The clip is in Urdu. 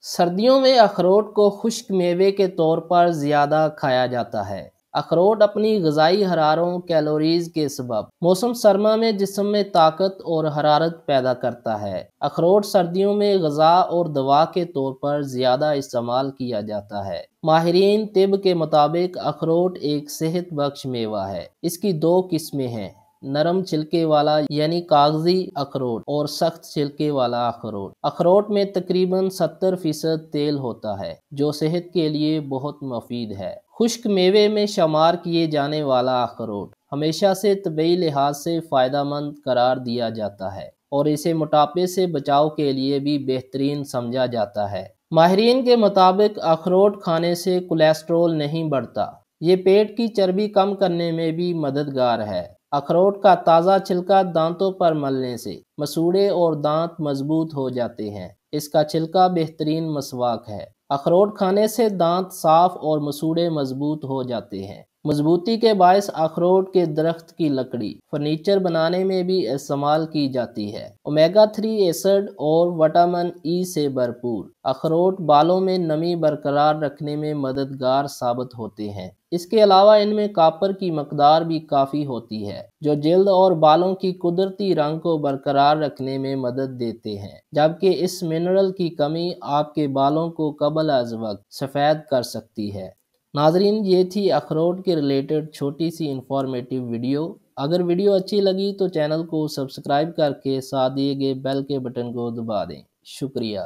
سردیوں میں اخروٹ کو خشک میوے کے طور پر زیادہ کھایا جاتا ہے۔ اخروٹ اپنی غذائی حراروں کیلوریز کے سبب موسم سرما میں جسم میں طاقت اور حرارت پیدا کرتا ہے۔ اخروٹ سردیوں میں غذا اور دوا کے طور پر زیادہ استعمال کیا جاتا ہے۔ ماہرین طب کے مطابق اخروٹ ایک صحت بخش میوہ ہے۔ اس کی دو قسمیں ہیں، نرم چھلکے والا یعنی کاغذی اخروٹ اور سخت چھلکے والا اخروٹ۔ اخروٹ میں تقریباً 70% تیل ہوتا ہے جو صحت کے لیے بہت مفید ہے۔ خشک میوے میں شمار کیے جانے والا اخروٹ ہمیشہ سے طبی لحاظ سے فائدہ مند قرار دیا جاتا ہے اور اسے موٹاپے سے بچاؤ کے لیے بھی بہترین سمجھا جاتا ہے۔ ماہرین کے مطابق اخروٹ کھانے سے کولیسٹرول نہیں بڑھتا۔ یہ پیٹ کی چربی کم کرنے میں بھی مددگار ہے۔ اخروٹ کا تازہ چھلکا دانتوں پر ملنے سے مسوڑھے اور دانت مضبوط ہو جاتے ہیں۔ اس کا چھلکا بہترین مسواک ہے۔ اخروٹ کھانے سے دانت صاف اور مسوڑھے مضبوط ہو جاتے ہیں۔ مضبوطی کے باعث اخروٹ کے درخت کی لکڑی فرنیچر بنانے میں بھی استعمال کی جاتی ہے۔ اومیگا 3 ایسڈ اور وٹامن ای سے بھرپور اخروٹ بالوں میں نمی برقرار رکھنے میں مددگار ثابت ہوتے ہیں۔ اس کے علاوہ ان میں کاپر کی مقدار بھی کافی ہوتی ہے جو جلد اور بالوں کی قدرتی رنگ کو برقرار رکھنے میں مدد دیتے ہیں، جبکہ اس منرل کی کمی آپ کے بالوں کو قبل از وقت سفید کر سکتی ہے۔ ناظرین، یہ تھی اخروٹ کے ریلیٹڈ چھوٹی سی انفارمیٹیو ویڈیو۔ اگر ویڈیو اچھی لگی تو چینل کو سبسکرائب کر کے ساتھ دیے گئے بیل کے بٹن کو دبا دیں۔ شکریہ۔